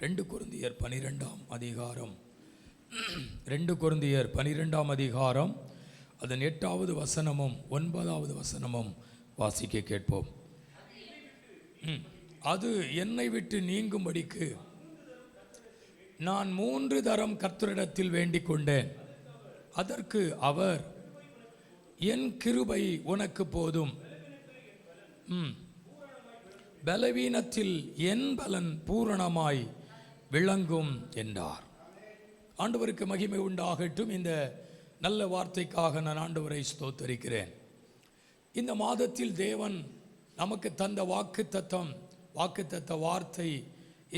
2 கொரிந்தியர் 12ஆம் அதிகாரம் 2 கொரிந்தியர் 12ஆம் அதிகாரம் அதன் 8வது வசனமும் 9வது வசனமும் வாசிக்க கேட்போம். அது என்னை விட்டு நீங்கும்படிக்கு நான் 3 தரம் கர்த்தரிடத்தில் வேண்டிக் கொண்டேன். அதற்கு அவர், என் கிருபை உனக்கு போதும், பலவீனத்தில் என் பலன் பூரணமாய் விளங்கும் என்றார். ஆண்டவருக்கு மகிமை உண்டாகட்டும். இந்த நல்ல வார்த்தைக்காக நான் ஆண்டவரை ஸ்தோத்தரிக்கிறேன். இந்த மாதத்தில் தேவன் நமக்கு தந்த வாக்குத்தத்த வார்த்தை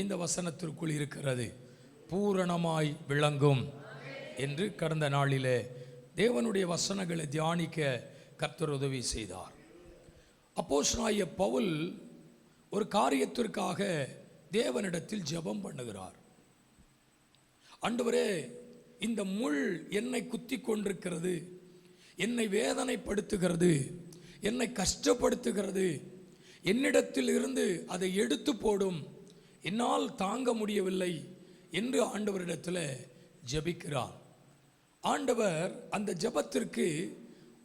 இந்த வசனத்திற்குள் இருக்கிறது. பூரணமாய் விளங்கும் என்று கடந்த நாளிலே தேவனுடைய வசனங்களை தியானிக்க கர்த்தர் உதவி செய்தார். அப்போஸ்தலனாகிய பவுல் ஒரு காரியத்திற்காக தேவனிடத்தில் ஜெபம் பண்ணுகிறார். ஆண்டவரே, இந்த முள் என்னை குத்தி கொண்டிருக்கிறது, என்னை வேதனைப்படுத்துகிறது, என்னை கஷ்டப்படுத்துகிறது, என்னிடத்தில் இருந்து அதை எடுத்து போடும், என்னால் தாங்க முடியவில்லை என்று ஆண்டவரிடத்தில் ஜெபிக்கிறார். ஆண்டவர் அந்த ஜெபத்திற்கு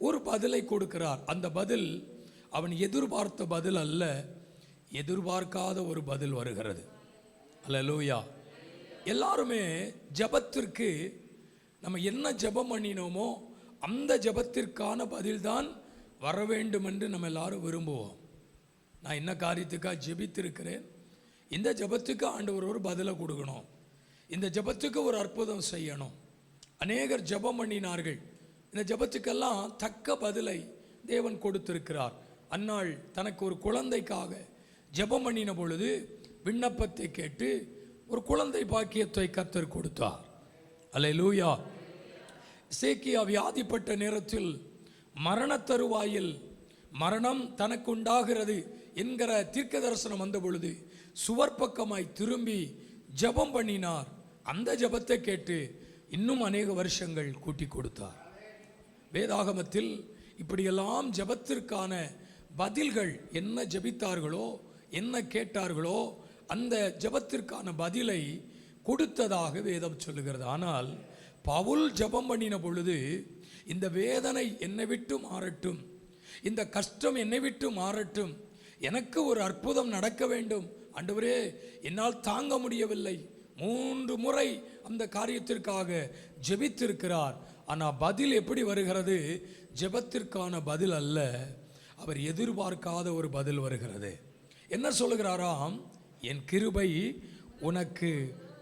ஒரு பதிலை கொடுக்கிறார். அந்த பதில் அவன் எதிர்பார்த்த பதில் அல்ல, எதிர்பார்க்காத ஒரு பதில் வருகிறது. அல்லேலூயா. எல்லாருமே ஜெபத்திற்கு நம்ம என்ன ஜெபம் பண்ணினோமோ அந்த ஜெபத்திற்கான பதில்தான் வர வேண்டும் என்று நம்ம எல்லாரும் விரும்புவோம். நான் என்ன காரியத்துக்காக ஜெபித்திருக்கிறேன், இந்த ஜெபத்துக்கு ஆண்டவர் ஒரு பதிலை கொடுக்கணும், இந்த ஜெபத்துக்கு ஒரு அற்புதம் செய்யணும். அநேகர் ஜெபம் பண்ணினார்கள். இந்த ஜெபத்துக்கெல்லாம் தக்க பதிலை தேவன் கொடுத்திருக்கிறார். அன்னாள் தனக்கு ஒரு குழந்தைக்காக ஜெபம் பண்ணின பொழுது விண்ணப்பத்தை கேட்டு ஒரு குழந்தை பாக்கியத்தை கர்த்தர் கொடுத்தார். அல்லேலூயா. எசேக்கியா வியாதிப்பட்ட நேரத்தில் மரண தருவாயில் மரணம் தனக்கு உண்டாகிறது என்கிற தீர்க்க தரிசனம் வந்த பொழுது சுவர் பக்கமாய் திரும்பி ஜெபம் பண்ணினார். அந்த ஜெபத்தை கேட்டு இன்னும் அநேக வருஷங்கள் கூட்டி கொடுத்தார். வேதாகமத்தில் இப்படியெல்லாம் ஜெபத்திற்கான பதில்கள், என்ன ஜெபித்தார்களோ என்ன கேட்டார்களோ அந்த ஜெபத்திற்கான பதிலை கொடுத்ததாக வேதம் சொல்லுகிறது. ஆனால் பவுல் ஜெபம் பண்ணின பொழுது, இந்த வேதனை என்னை விட்டு மாறட்டும், இந்த கஷ்டம் என்னை விட்டு மாறட்டும், எனக்கு ஒரு அற்புதம் நடக்க வேண்டும் ஆண்டவரே, என்னால் தாங்க முடியவில்லை, 3 முறை அந்த காரியத்திற்காக ஜெபித்திருக்கிறார். ஆனால் பதில் எப்படி வருகிறது? ஜெபத்திற்கான பதில் அல்ல, அவர் எதிர்பார்க்காத ஒரு பதில் வருகிறது. என்ன சொல்லுகிறாராம்? என் கிருபை உனக்கு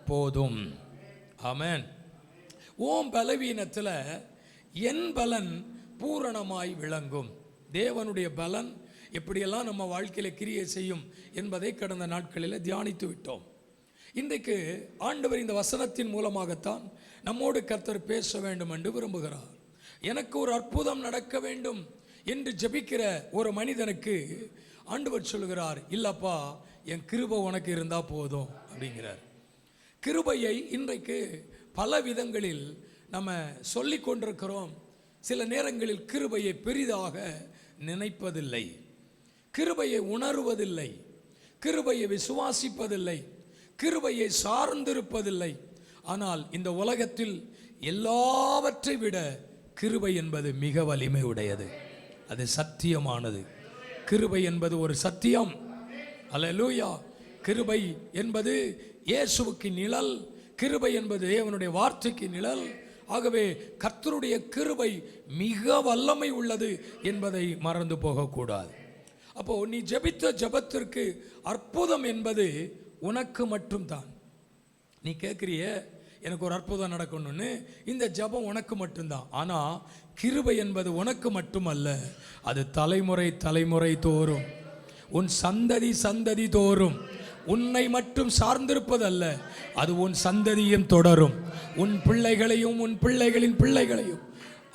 போதும். ஆமென். ஓம் பலவீனத்தில் என் பலன் பூரணமாய் விளங்கும். தேவனுடைய பலன் எப்படியெல்லாம் நம்ம வாழ்க்கையில் கிரியை செய்யும் என்பதை கடந்த நாட்களில் தியானித்து விட்டோம். இன்றைக்கு ஆண்டவர் இந்த வசனத்தின் மூலமாகத்தான் நம்மோடு கர்த்தர் பேச வேண்டும் என்று விரும்புகிறார். எனக்கு ஒரு அற்புதம் நடக்க வேண்டும் என்று ஜெபிக்கிற ஒரு மனிதனுக்கு ஆண்டவர் சொல்லுகிறார், இல்லப்பா, என் கிருபை உனக்கு இருந்தால் போதும் அப்படிங்கிறார். கிருபையை இன்றைக்கு பல விதங்களில் நம்ம சொல்லி கொண்டிருக்கிறோம். சில நேரங்களில் கிருபையை பெரிதாக நினைப்பதில்லை, கிருபையை உணர்வதில்லை, கிருபையை விசுவாசிப்பதில்லை, கிருபையை சார்ந்திருப்பதில்லை. ஆனால் இந்த உலகத்தில் எல்லாவற்றை விட கிருபை என்பது மிக வலிமை உடையது, அது சத்தியமானது. கிருபை என்பது ஒரு சத்தியம். அல்லேலூயா. கிருபை என்பது இயேசுவுக்கு நிழல், கிருபை என்பது தேவனுடைய வார்த்தைக்கு நிழல். ஆகவே கர்த்தருடைய கிருபை மிக வல்லமை உள்ளது என்பதை மறந்து போகக்கூடாது. அப்போ நீ ஜெபித்த ஜெபத்திற்கு அற்புதம் என்பது உனக்கு மட்டும்தான். நீ கேட்குறிய எனக்கு ஒரு அற்புதம் நடக்கணும்னு, இந்த ஜெபம் உனக்கு மட்டும்தான். ஆனால் கிருபை என்பது உனக்கு மட்டுமல்ல, அது தலைமுறை தலைமுறை தோறும், உன் சந்ததி சந்ததி தோறும் உன்னை மட்டும் சார்ந்திருப்பதல்ல, அது உன் சந்ததியும் தொடரும், உன் பிள்ளைகளையும் உன் பிள்ளைகளின் பிள்ளைகளையும்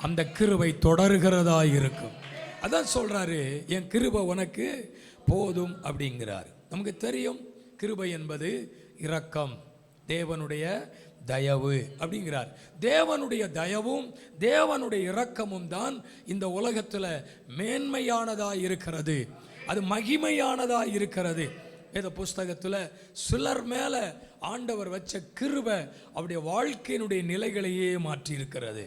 அந்த கிருபை தொடர்கிறதா இருக்கும். அதான் சொல்றாரு, என் கிருபை உனக்கு போதும் அப்படிங்கிறார். நமக்கு தெரியும் கிருபை என்பது இரக்கம், தேவனுடைய தயவு அப்படிங்கிறார். தேவனுடைய தயவும் தேவனுடைய இரக்கமும் தான் இந்த உலகத்தில் மேன்மையானதா இருக்கிறது, அது மகிமையானதா இருக்கிறது. வேத புஸ்தகத்தில் சிலர் மேலே ஆண்டவர் வச்ச கிருபை அவருடைய வாழ்க்கையினுடைய நிலைகளையே மாற்றி இருக்கிறது.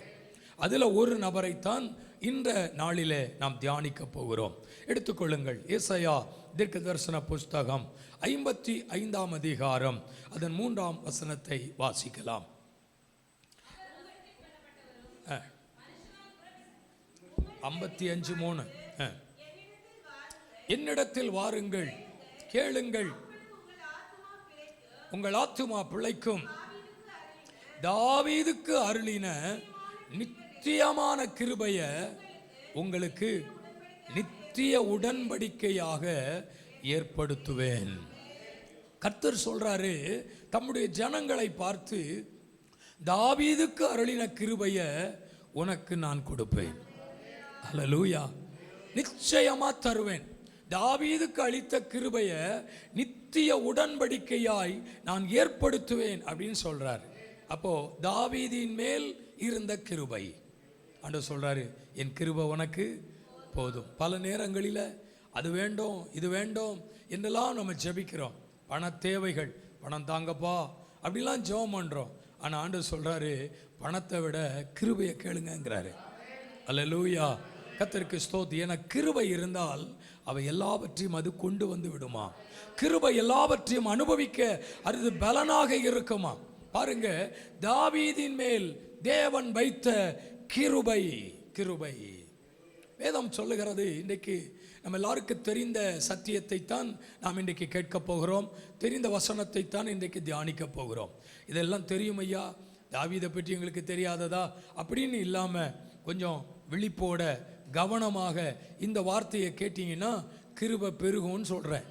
அதில் ஒரு நபரைத்தான் இந்த நாளிலே நாம் தியானிக்க போகிறோம். எடுத்துக்கொள்ளுங்கள், ஏசாயா தீர்க்க தரிசன புஸ்தகம் 55ஆம் அதிகாரம் அதன் 3ஆம் வசனத்தை வாசிக்கலாம். 55:3. என்னிடத்தில் வாருங்கள், கேளுங்கள், உங்கள் ஆத்துமா பிழைக்கும். தாவீதுக்கு அருளின நித்தியமான கிருபைய உங்களுக்கு நித்திய உடன்படிக்கையாக ஏற்படுத்துவேன். கர்த்தர் சொல்றாரு, தம்முடைய ஜனங்களை பார்த்து, தாவீதுக்கு அருளின கிருபைய உனக்கு நான் கொடுப்பேன். அல்லேலூயா. நிச்சயமா தருவேன். தாவீதுக்கு அளித்த கிருபைய நித்திய உடன்படிக்கையாய் நான் ஏற்படுத்துவேன் அப்படின்னு சொல்றாரு. அப்போ தாவீதின் மேல் இருந்த கிருபை, ஆண்டவர் சொல்றாரு, என் கிருபை உனக்கு போதும். பல நேரங்களில் அது வேண்டும் இது வேண்டும் என்றெல்லாம் நம்ம ஜெபிக்கிறோம். பண தேவைகள், பணம் தாங்கப்பா அப்படிலாம் ஜெபம் பண்ணுறோம். ஆனால் ஆண்டவர் சொல்றாரு, பணத்தை விட கிருபையை கேளுங்கிறாரு. அல்லேலூயா. கர்த்தருக்கு ஸ்தோத்திரம். என கிருபை இருந்தால் அவை எல்லாவற்றையும் அது கொண்டு வந்து விடுமா. கிருபை எல்லாவற்றையும் அனுபவிக்க அது பலனாக இருக்குமா. பாருங்க, தாவீதின் மேல் தேவன் வைத்த கிருபை. கிருபை வேதம் சொல்லுகிறது. இன்றைக்கு நம்ம எல்லாருக்கும் தெரிந்த சத்தியத்தை தான் நாம் இன்றைக்கு கேட்க போகிறோம். தெரிந்த வசனத்தை தான் இன்றைக்கு தியானிக்க போகிறோம். இதெல்லாம் தெரியும் ஐயா, தாவீதை பற்றி எங்களுக்கு தெரியாததா அப்படின்னு இல்லாமல் கொஞ்சம் விழிப்போட கவனமாக இந்த வார்த்தையை கேட்டீங்கன்னா கிருபை பெருகும்னு சொல்கிறேன்.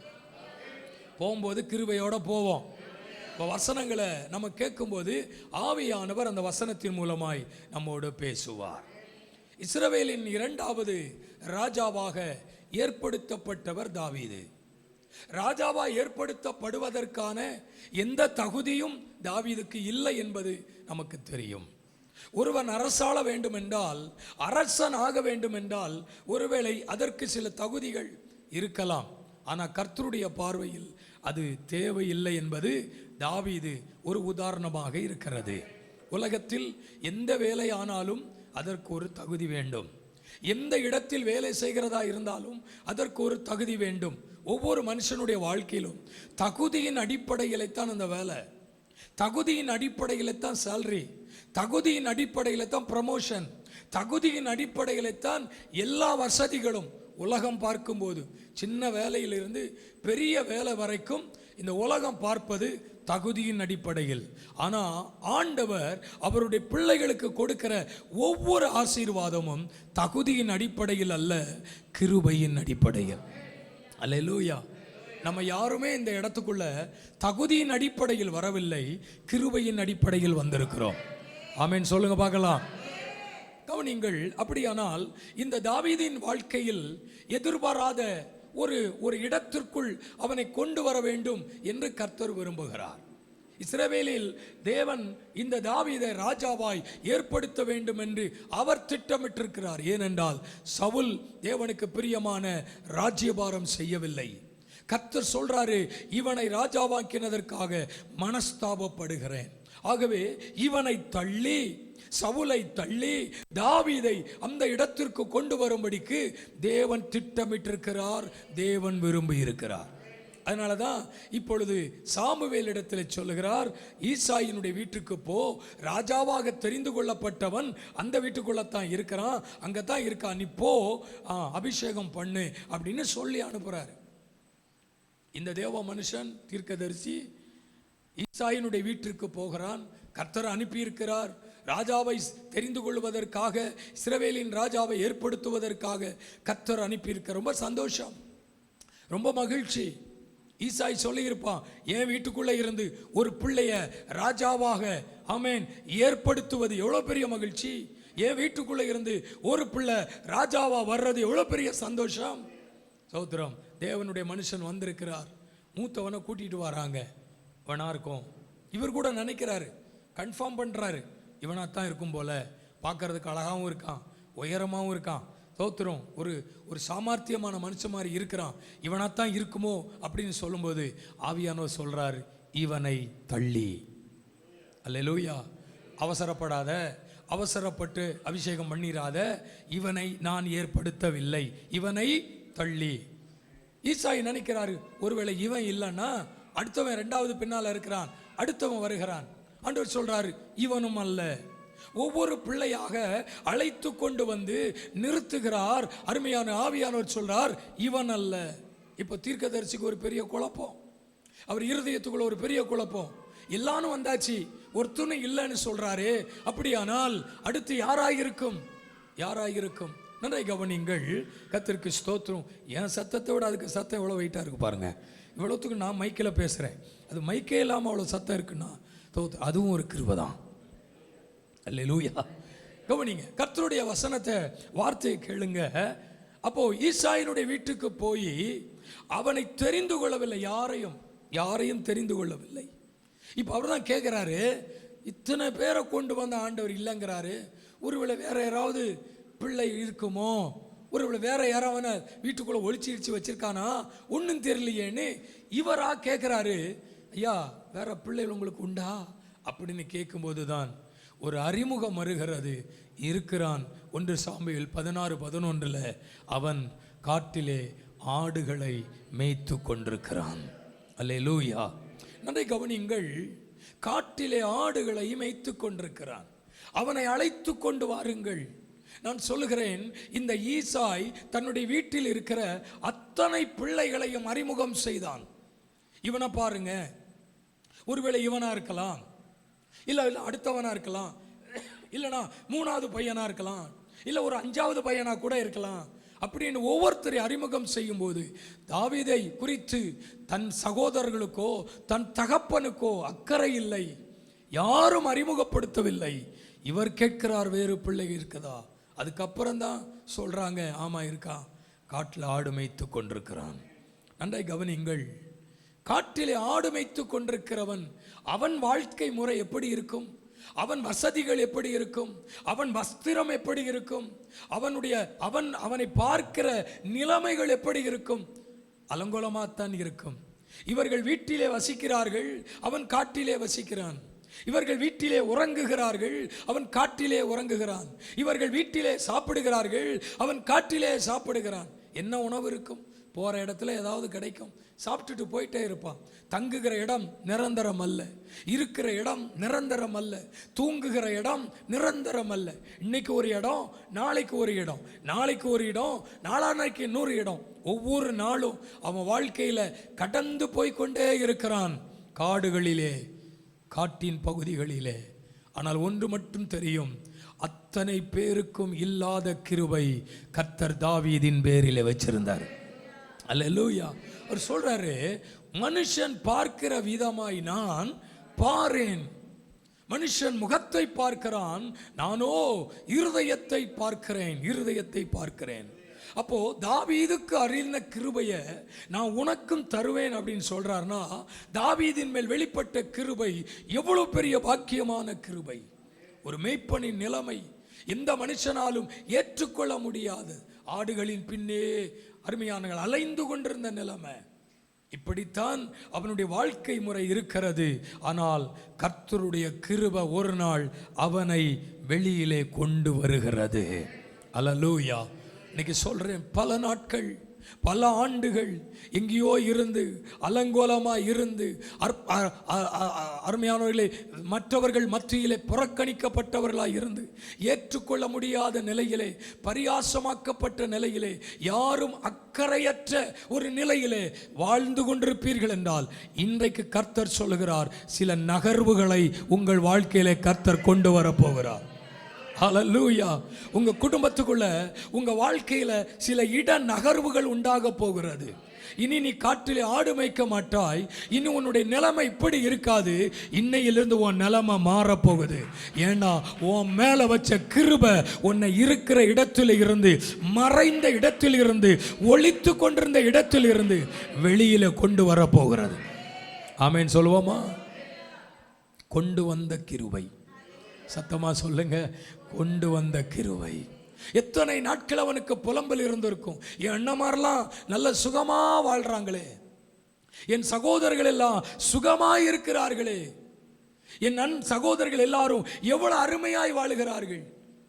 போகும்போது கிருபையோட போவோம். இப்போ வசனங்களை நம்ம கேட்கும்போது ஆவியானவர் அந்த வசனத்தின் மூலமாய் நம்மோடு பேசுவார். இஸ்ரவேலின் 2வது ராஜாவாக ஏற்படுத்தப்பட்டவர் தாவீது. ராஜாவாக ஏற்படுத்தப்படுவதற்கான எந்த தகுதியும் தாவீதுக்கு இல்லை என்பது நமக்கு தெரியும். ஒருவன் அரசாள வேண்டும் என்றால், அரசன் ஆக வேண்டும் என்றால், ஒருவேளை அதற்கு சில தகுதிகள் இருக்கலாம். ஆனால் கர்த்தருடைய பார்வையில் அது தேவையில்லை என்பது தாவீது ஒரு உதாரணமாக இருக்கிறது. உலகத்தில் எந்த வேலை ஆனாலும் அதற்கு ஒரு தகுதி வேண்டும். எந்த இடத்தில் வேலை செய்கிறதா இருந்தாலும் அதற்கு ஒரு தகுதி வேண்டும். ஒவ்வொரு மனுஷனுடைய வாழ்க்கையிலும் தகுதியின் அடிப்படையில்தான் அந்த வேலை, தகுதியின் அடிப்படையில் தான் சேலரி, தகுதியின் அடிப்படையில் தான் ப்ரமோஷன், தகுதியின் அடிப்படையில் தான் எல்லா வசதிகளும். உலகம் பார்க்கும்போது சின்ன வேலையிலிருந்து பெரிய வேலை வரைக்கும் இந்த உலகம் பார்ப்பது தகுதியின் அடிப்படையில். ஆனால் ஆண்டவர் அவருடைய பிள்ளைகளுக்கு கொடுக்கிற ஒவ்வொரு ஆசீர்வாதமும் தகுதியின் அடிப்படையில் அல்ல, கிருபையின் அடிப்படையில். அல்லேலூயா. நம்ம யாருமே இந்த இடத்துக்குள்ள தகுதியின் அடிப்படையில் வரவில்லை, கிருபையின் அடிப்படையில் வந்திருக்கிறோம். ஆமென் சொல்லுங்க பார்க்கலாம். கவனிங்கள். அப்படியானால் இந்த தாவீதின் வாழ்க்கையில் எதிர்பாராத ஒரு இடத்திற்குள் அவனை கொண்டு வர வேண்டும் என்று கர்த்தர் விரும்புகிறார். இஸ்ரவேலில் தேவன் இந்த தாவீதை ராஜாவாய் ஏற்படுத்த வேண்டும் என்று அவர் திட்டமிட்டிருக்கிறார். ஏனென்றால் சவுல் தேவனுக்கு பிரியமான ராஜ்யபாரம் செய்யவில்லை. கர்த்தர் சொல்றாரு, இவனை ராஜாவாக்கினதற்காக மனஸ்தாபப்படுகிறேன். ஆகவே இவனை தள்ளி, சவுலை தள்ளி தாவீதை அந்த இடத்திற்கு கொண்டு வரும்படிக்கு தேவன் திட்டமிட்டிருக்கிறார், தேவன் விரும்பி இருக்கிறார். அதனால தான் இப்பொழுது சாமுவேல் இடத்தில் சொல்லுகிறார், ஈசாயினுடைய வீட்டுக்கு போ, ராஜாவாக தெரிந்து கொள்ளப்பட்டவன் அந்த வீட்டுக்குள்ளத்தான் இருக்கிறான், அங்கே தான் இருக்கான், நீ போ, அபிஷேகம் பண்ணு அப்படின்னு சொல்லி அனுப்புகிறார். இந்த தேவ மனுஷன் தீர்க்கதரிசி ஈசாயினுடைய வீட்டிற்கு போகிறான். கர்த்தர் அனுப்பியிருக்கிறார். ராஜாவை தெரிந்து கொள்வதற்காக, இஸ்ரவேலின் ராஜாவை ஏற்படுத்துவதற்காக கர்த்தர் அனுப்பியிருக்க. ரொம்ப சந்தோஷம், ரொம்ப மகிழ்ச்சி. ஈசாய் சொல்லியிருப்பான், என் வீட்டுக்குள்ளே இருந்து ஒரு பிள்ளைய ராஜாவாக ஆமென் ஏற்படுத்துவது எவ்வளோ பெரிய மகிழ்ச்சி. என் வீட்டுக்குள்ளே இருந்து ஒரு பிள்ளை ராஜாவா வர்றது எவ்வளோ பெரிய சந்தோஷம். சௌத்திரம். தேவனுடைய மனுஷன் வந்திருக்கிறார். மூத்தவனை கூட்டிகிட்டு வராங்க. இவனா இருக்கும். இவர் கூட நினைக்கிறாரு, கன்ஃபார்ம் பண்ணுறாரு, இவனாக தான் இருக்கும் போல, பார்க்கறதுக்கு அழகாகவும் இருக்கான், உயரமாகவும் இருக்கான், தோத்துரும், ஒரு ஒரு சாமர்த்தியமான மனுஷன் மாதிரி இருக்கிறான், இவனாத்தான் இருக்குமோ அப்படின்னு சொல்லும்போது ஆவியானவர் சொல்றாரு, இவனை தள்ளி. அல்லேலூயா. அவசரப்படாத, அவசரப்பட்டு அபிஷேகம் பண்ணிராத, இவனை நான் ஏற்படுத்தவில்லை, இவனை தள்ளி. ஈசாய் நினைக்கிறாரு, ஒருவேளை இவன் இல்லைன்னா அடுத்தவன் ரெண்டாவது பின்னால இருக்கிறான், அடுத்தவன் வருகிறான். ஆண்டவர் சொல்றாரு, இவனும் அல்ல. ஒவ்வொரு பிள்ளையாக அழைத்து கொண்டு வந்து நிறுத்துகிறார். அருமையான ஆவியானவர் சொல்றார், இவன் அல்ல. இப்ப தீர்க்கதரிசிக்கு ஒரு பெரிய குழப்பம், அவர் இருதயத்துக்குள்ள ஒரு பெரிய குழப்பம். எல்லாரும் வந்தாச்சு, ஒரு துணை இல்லைன்னு சொல்றாரு. அப்படியானால் அடுத்து யாராயிருக்கும்? யாராயிருக்கும்? நன்றை கவனிங்கள். கர்த்தருக்கு ஸ்தோத்திரம். என் சத்தத்தை விட அதுக்கு சத்தம் எவ்வளோ வெயிட்டாக இருக்கு பாருங்க. இவ்வளோத்துக்கு நான் மைக்கில் பேசுகிறேன், அது மைக்கே இல்லாமல் அவ்வளோ சத்தம் இருக்குன்னா அதுவும் ஒரு கிருபை தான். அல்லேலூயா. கவனிங்க, கர்த்தருடைய வசனத்தை, வார்த்தையை கேளுங்க. அப்போ ஈசாயினுடைய வீட்டுக்கு போய் அவனை தெரிந்து கொள்ளவில்லை, யாரையும் தெரிந்து கொள்ளவில்லை. இப்போ அவர் தான் கேட்குறாரு, இத்தனை பேரை கொண்டு வந்த ஆண்டவர் இல்லைங்கிறாரு, ஒருவேளை வேற யாராவது பிள்ளை இருக்குமோ, ஒருவேளை வேற யாராவது வீட்டுக்குள்ள ஒளிச்சிடிச்சு வச்சிருக்கானா, ஒன்றும் தெரியலையேன்னு இவரா கேட்குறாரு. ஐயா, வேற பிள்ளைகள் உங்களுக்கு உண்டா அப்படின்னு கேட்கும்போது தான் ஒரு அறிமுகம் வருகிறது. இருக்கிறான். 1 சாமுவேல் 16:11 அவன் காட்டிலே ஆடுகளை மேய்த்து கொண்டிருக்கிறான். அல்லேலூயா. நன்றை கவனிங்கள், காட்டிலே ஆடுகளை மேய்த்து கொண்டிருக்கிறான். அவனை அழைத்து கொண்டு வாருங்கள். நான் சொல்லுகிறேன், இந்த ஈசாய் தன்னுடைய வீட்டில் இருக்கிற அத்தனை பிள்ளைகளையும் அறிமுகம் செய்தான். இவனை பாருங்க, ஒருவேளை இவனா இருக்கலாம், இல்லை அடுத்தவனா இருக்கலாம், இல்லைனா 3வது பையனா இருக்கலாம், இல்லை ஒரு 5வது பையனா கூட இருக்கலாம். அப்படின்னு ஒவ்வொருத்தரை அறிமுகம் செய்யும் போது தாவீதை குறித்து தன் சகோதரர்களுக்கோ தன் தகப்பனுக்கோ அக்கறை இல்லை, யாரும் அறிமுகப்படுத்தவில்லை. இவர் கேட்கிறார், வேறு பிள்ளை இருக்குதா? அதுக்கப்புறம் தான் சொல்றாங்க, ஆமா இருக்கா, காட்டில் ஆடு மேய்த்து கொண்டிருக்கிறான். நன்றை கவனிங்கள், காட்டிலே ஆடு மேய்த்து கொண்டிருக்கிறவன், அவன் வாழ்க்கை முறை எப்படி இருக்கும்? அவன் வசதிகள் எப்படி இருக்கும்? அவன் வஸ்திரம் எப்படி இருக்கும்? அவனை பார்க்கிற நிலைமைகள் எப்படி இருக்கும்? அலங்கோலமாத்தான் இருக்கும். இவர்கள் வீட்டிலே வசிக்கிறார்கள், அவன் காட்டிலே வசிக்கிறான். இவர்கள் வீட்டிலே உறங்குகிறார்கள், அவன் காட்டிலே உறங்குகிறான். இவர்கள் வீட்டிலே சாப்பிடுகிறார்கள், அவன் காட்டிலே சாப்பிடுகிறான். என்ன உணவு இருக்கும்? போற இடத்துல ஏதாவது கிடைக்கும், சாப்பிட்டுட்டு போயிட்டே இருப்பான். தங்குகிற இடம் நிரந்தரம் அல்ல, இருக்கிற இடம் நிரந்தரம் அல்ல, தூங்குகிற இடம் நிரந்தரம் அல்ல. இன்னைக்கு ஒரு இடம், நாளைக்கு ஒரு இடம், நாளைக்கு ஒரு இடம், நாளான்னைக்கு இன்னொரு இடம். ஒவ்வொரு நாளும் அவன் வாழ்க்கையில கடந்து போய்கொண்டே இருக்கிறான், காடுகளிலே, காட்டின் பகுதிகளிலே. ஆனால் ஒன்று மட்டும் தெரியும், அத்தனை பேருக்கும் இல்லாத கிருபை கர்த்தர் தாவீதின் பேரிலே வச்சிருந்தார். அல்லேலூயா. அவர் சொல்றாரு, மனுஷன் பார்க்கிற விதமாய் நான் பாரேன். மனுஷன் முகத்தை பார்க்கிறான், நானோ இருதயத்தை பார்க்கிறேன், இருதயத்தை பார்க்கிறேன். அப்போ தாவீதுக்கு அருளின கிருபையை நான் உனக்கும் தருவேன் அப்படின்னு சொல்றாருன்னா, தாவீதின் மேல் வெளிப்பட்ட கிருபை எவ்வளவு பெரிய பாக்கியமான கிருபை. ஒரு மேய்ப்பனின் நிலைமை எந்த மனுஷனாலும் ஏற்றுக்கொள்ள முடியாது. ஆடுகளின் பின்னே அருமையானவர்கள் அலைந்து கொண்டிருந்த நிலைமை. இப்படித்தான் அவனுடைய வாழ்க்கை முறை இருக்கிறது. ஆனால் கர்த்தருடைய கிருபை ஒரு நாள் அவனை வெளியிலே கொண்டு வருகிறது. அல்லேலூயா. இன்னைக்கு சொல்றேன், பல நாட்கள், பல ஆண்டுகள் எங்கேயோ இருந்து, அலங்கோலமாய் இருந்து, அருமையானவர்களே, மற்றவர்கள் மத்தியிலே புறக்கணிக்கப்பட்டவர்களாய் இருந்து, ஏற்றுக்கொள்ள முடியாத நிலையிலே, பரியாசமாக்கப்பட்ட நிலையிலே, யாரும் அக்கறையற்ற ஒரு நிலையிலே வாழ்ந்து கொண்டிருப்பீர்கள் என்றால், இன்றைக்கு கர்த்தர் சொல்லுகிறார், சில நகர்வுகளை உங்கள் வாழ்க்கையிலே கர்த்தர் கொண்டு வரப்போகிறார். ஹல்லேலூயா. உங்க குடும்பத்துக்குள்ள, உங்க வாழ்க்கையில சில இட நகர்வுகள் உண்டாக போகிறது. இனி நீ காட்டிலே ஆடு மேய்க்க மாட்டாய். இனி உன்னுடைய நிலைமை இப்படி இருக்காது. இன்னையிலிருந்து உன் நிலைமை மாறப்போகுது. ஏன்னா உன் மேல வச்ச கிருபை உன்னை இருக்கிற இடத்தில் இருந்து, மறைந்த இடத்தில் இருந்து, ஒளித்து கொண்டிருந்த இடத்தில் இருந்து வெளியில கொண்டு வர போகிறது. ஆமென் சொல்லுவோமா? கொண்டு வந்த கிருபை. சத்தமா சொல்லுங்க, கொண்டு வந்த கிருபை. எத்தனை நாட்கள் அவனுக்கு புலம்பல் இருந்திருக்கும். என் அண்ணமாரெல்லாம் நல்ல சுகமா வாழ்றாங்களே, என் சகோதரர்கள் எல்லாம் சுகமாய் இருக்கிறார்களே, என் சகோதரர்கள் எல்லாரும் எவ்வளவு அருமையாய் வாழுகிறார்கள்.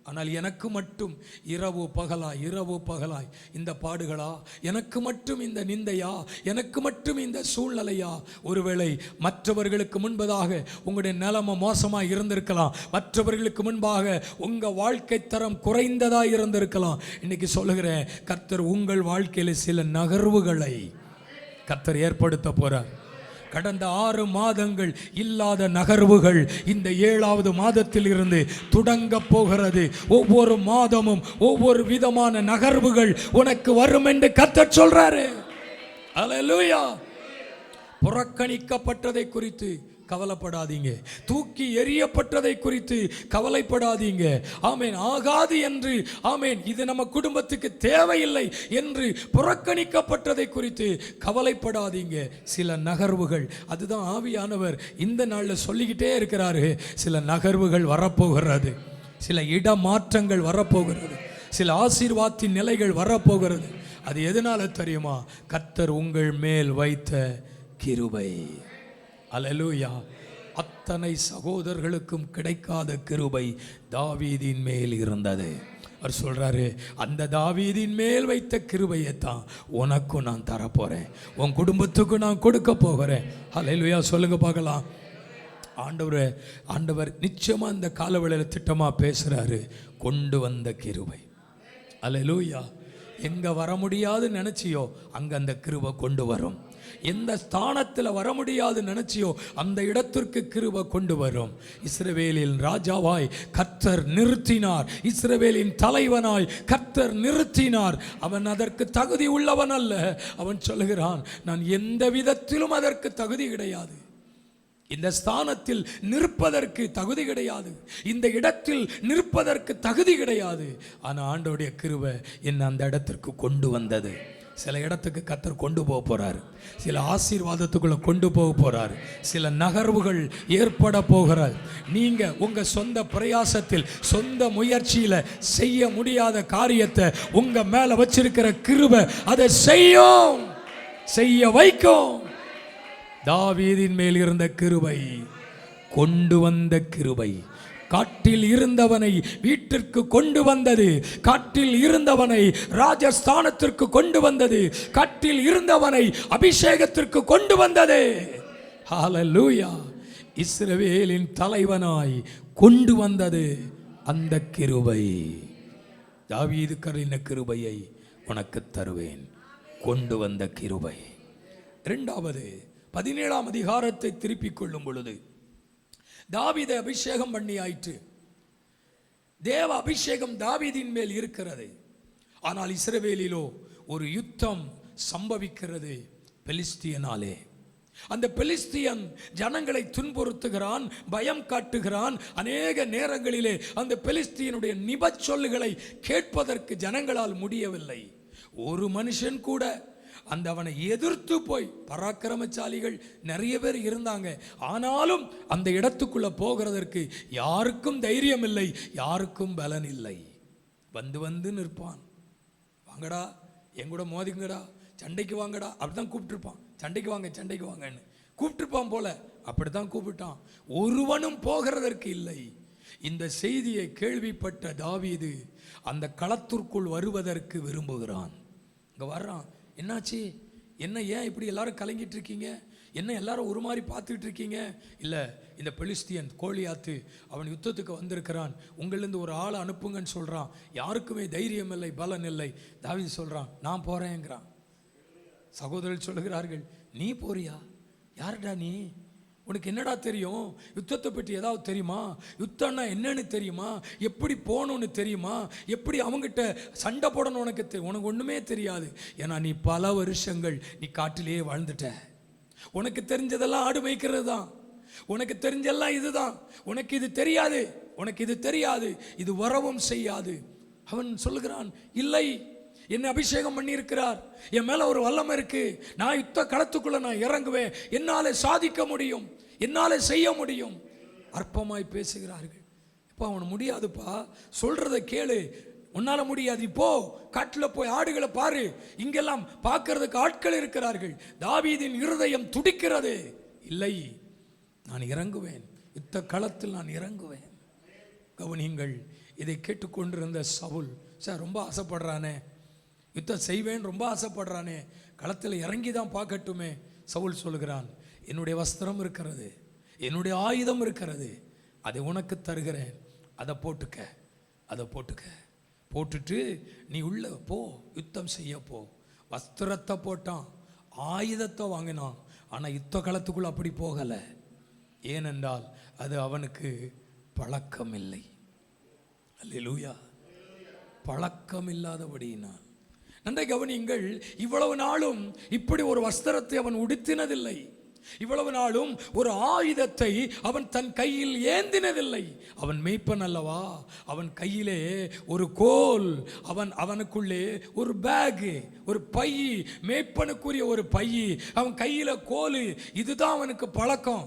ஆனால் எனக்கு மட்டும் இரவு பகலாய் இந்த பாடுகளா, எனக்கு மட்டும் இந்த நிந்தையா, எனக்கு மட்டும் இந்த சூழ்நிலையா? ஒருவேளை மற்றவர்களுக்கு முன்பதாக உங்களுடைய நிலைமை மோசமாக இருந்திருக்கலாம், மற்றவர்களுக்கு முன்பாக உங்கள் வாழ்க்கை தரம் குறைந்ததாக இருந்திருக்கலாம். இன்னைக்கு சொல்லுகிறேன், கர்த்தர் உங்கள் வாழ்க்கையில் சில நகர்வுகளை கர்த்தர் ஏற்படுத்த போறார். கடந்த 6 மாதங்கள் இல்லாத நகர்வுகள் இந்த 7வது மாதத்தில் இருந்து தொடங்க போகிறது. ஒவ்வொரு மாதமும் ஒவ்வொரு விதமான நகர்வுகள் உனக்கு வரும் என்று கர்த்தர் சொல்றாரு. அல்லேலூயா. புறக்கணிக்கப்பட்டதை குறித்து கவலைப்படாதீங்க, தூக்கி எறியப்பட்டதை குறித்து கவலைப்படாதீங்க. ஆமேன். ஆகாது என்று, ஆமேன், இது நம்ம குடும்பத்துக்கு தேவையில்லை என்று புறக்கணிக்கப்பட்டதை குறித்து கவலைப்படாதீங்க. சில நகர்வுகள், அதுதான் ஆவியானவர் இந்த நாளில் சொல்லிக்கிட்டே இருக்கிறாரு. சில நகர்வுகள் வரப்போகிறது, சில இடமாற்றங்கள் வரப்போகிறது, சில ஆசீர்வாதத்தின் நிலைகள் வரப்போகிறது. அது எதனால தெரியுமா? கர்த்தர் உங்கள் மேல் வைத்த கிருபை. அல்லேலூயா. அத்தனை சகோதரர்களுக்கும் கிடைக்காத கிருபை தாவீதின் மேல் இருந்தது. அவர் சொல்றாரு, அந்த தாவீதின் மேல் வைத்த கிருபையை தான் உனக்கும் நான் தரப்போறேன், உன் குடும்பத்துக்கும் நான் கொடுக்க போகிறேன். அல்லேலூயா. சொல்லுங்க பார்க்கலாம். ஆண்டவர் நிச்சயமா இந்த காலவெளியில் திட்டமா பேசுறாரு. கொண்டு வந்த கிருபை. அல்லேலூயா. எங்க வர முடியாது நினைச்சியோ அங்க அந்த கிருபை கொண்டு வரும். எந்த ஸ்தானத்தில் வர முடியாது நினைச்சியோ அந்த இடத்திற்கு கிருபை கொண்டு வரும். இஸ்ரவேலின் ராஜாவாய் கர்த்தர் நிறுத்தினார், இஸ்ரவேலின் தலைவனாய் கர்த்தர் நிறுத்தினார். அவன் அதற்கு தகுதி உள்ளவன் அல்ல. அவன் சொல்லுகிறான், நான் எந்த விதத்திலும் அதற்கு தகுதி கிடையாது, இந்த ஸ்தானத்தில் நிற்பதற்கு தகுதி கிடையாது, இந்த இடத்தில் நிற்பதற்கு தகுதி கிடையாது. ஆனால் ஆண்டவருடைய கிருபை என்னை அந்த இடத்திற்கு கொண்டு வந்தது. சில இடத்துக்கு கர்த்தர் கொண்டு போக போறார், சில ஆசீர்வாதத்துக்குள்ள கொண்டு போக போறார், சில நகர்வுகள் ஏற்பட போகிறார். நீங்க உங்க சொந்த பிரயாசத்தில், சொந்த முயற்சியில செய்ய முடியாத காரியத்தை உங்க மேல வச்சிருக்கிற கிருபை அதை செய்யும், செய்ய வைக்கும். தாவீதின் மேல் இருந்த கிருபை கொண்டு வந்த கிருபை காட்டில் இருந்தவனை வீட்டிற்கு கொண்டு வந்தது, காட்டில் இருந்தவனை ராஜஸ்தானத்திற்கு கொண்டு வந்தது, காட்டில் இருந்தவனை அபிஷேகத்திற்கு கொண்டு வந்தது. ஹல்லேலூயா. இஸ்ரவேலின் தலைவனாய் கொண்டு வந்தது அந்த கிருபை. தாவீது கருளின கிருபையை உனக்கு தருவேன். கொண்டு வந்த கிருபை. 2வது 17ஆம் அதிகாரத்தை திருப்பிக் கொள்ளும் பொழுது, தாவீதை அபிஷேகம் பண்ணி ஆயிற்று. தேவ அபிஷேகம் தாவீதின் மேல் இருக்கிறது. ஆனால் இஸ்ரவேலிலோ ஒரு யுத்தம் சம்பவிக்கிறது பெலிஸ்தியனாலே. அந்த பெலிஸ்தியன் ஜனங்களை துன்புறுத்துகிறான், பயம் காட்டுகிறான். அநேக நேரங்களிலே அந்த பெலிஸ்தியனுடைய நிபச்சொல்லுகளை கேட்பதற்கு ஜனங்களால் முடியவில்லை. ஒரு மனுஷன் கூட அந்த அவனை எதிர்த்து போய், பராக்கிரமசாலிகள் நிறைய பேர் இருந்தாங்க, ஆனாலும் அந்த இடத்துக்குள்ள போகிறதற்கு யாருக்கும் தைரியம் இல்லை, யாருக்கும் பலன் இல்லை. வந்து நிற்பான், வாங்கடா எங்கூட மோதிங்கடா, சண்டைக்கு வாங்கடா, அப்படித்தான் கூப்பிட்டுருப்பான். சண்டைக்கு வாங்கன்னு கூப்பிட்டுருப்பான் போல, அப்படித்தான் கூப்பிட்டான். ஒருவனும் போகிறதற்கு இல்லை. இந்த செய்தியை கேள்விப்பட்ட தாவீது அந்த களத்திற்குள் வருவதற்கு விரும்புகிறான். இங்க வர்றான். என்னாச்சு, என்ன, ஏன் இப்படி எல்லாரும் கலங்கிட்டு இருக்கீங்க, என்ன எல்லாரும் ஒரு மாதிரி பார்த்துக்கிட்டு இருக்கீங்க? இல்லை, இந்த பெலிஸ்தியன் கோலியாத்து அவன் யுத்தத்துக்கு வந்திருக்கிறான், உங்களிருந்து ஒரு ஆளை அனுப்புங்கன்னு சொல்கிறான். யாருக்குமே தைரியம் இல்லை, பலன் இல்லை. தாவீது சொல்கிறான், நான் போகிறேங்கிறான். சகோதரர்கள் சொல்லுகிறார்கள், நீ போறியா? யாருடா நீ? உனக்கு என்னடா தெரியும்? யுத்தத்தை பற்றி ஏதாவது தெரியுமா? யுத்தம்னா என்னன்னு தெரியுமா? எப்படி போகணும்னு தெரியுமா? எப்படி அவங்ககிட்ட சண்டை போடணும் உனக்கு ஒன்றுமே தெரியாது. ஏன்னா நீ பல வருஷங்கள் நீ காட்டிலேயே வாழ்ந்துட்ட. உனக்கு தெரிஞ்சதெல்லாம் ஆடு மேய்க்கிறது தான், உனக்கு தெரிஞ்செல்லாம் இதுதான், உனக்கு இது தெரியாது, உனக்கு இது தெரியாது, இது வரவும் செய்யாது. அவன் சொல்லுகிறான், இல்லை, என்னை அபிஷேகம் பண்ணி இருக்கிறார், என் மேல ஒரு வல்லமை இருக்கு, நான் யுத்த களத்துக்குள்ள நான் இறங்குவேன், என்னால சாதிக்க முடியும், என்னால செய்ய முடியும். அற்பமாய் பேசுகிறார்கள். இப்போ அவன் முடியாதுப்பா, சொல்றதை கேளு, உன்னால முடியாது, இப்போ காட்டில் போய் ஆடுகளை பாரு, இங்கெல்லாம் பார்க்கறதுக்கு ஆட்கள் இருக்கிறார்கள். தாவீதின் இருதயம் துடிக்கிறது. இல்லை, நான் இறங்குவேன், யுத்த களத்தில் நான் இறங்குவேன். கவனியுங்கள், இதை கேட்டுக்கொண்டிருந்த சவுல், சார் ரொம்ப ஆசைப்படுறானே, யுத்தம் செய்வேன் ரொம்ப ஆசைப்படுறானே, களத்தில் இறங்கி தான் பார்க்கட்டுமே. சவுல் சொல்கிறான், என்னுடைய வஸ்திரம் இருக்கிறது, என்னுடைய ஆயுதம் இருக்கிறது, அதை உனக்கு தருகிறேன், அதை போட்டுக்க, அதை போட்டுக்க, போட்டுட்டு நீ உள்ள போ, யுத்தம் செய்ய போ. வஸ்திரத்தை போட்டான், ஆயுதத்தை வாங்கினான். ஆனால் யுத்த களத்துக்குள்ள அப்படி போகலை. ஏனென்றால் அது அவனுக்கு பழக்கம் இல்லை. அல்லேலூயா. பழக்கம் இல்லாதபடியினால். நன்றை கவனியுங்கள், இவ்வளவு நாளும் இப்படி ஒரு வஸ்திரத்தை அவன் உடுத்தினதில்லை. இவ்வளவு நாளும் ஒரு ஆயுதத்தை அவன் தன் கையில் ஏந்தினதில்லை. அவன் மேய்ப்பன் அல்லவா, அவன் கையிலே ஒரு கோல், அவனுக்குள்ளே ஒரு பேகு, ஒரு பை, மேய்ப்பனுக்குரிய ஒரு பை, அவன் கையில கோல். இதுதான் அவனுக்கு பழக்கம்,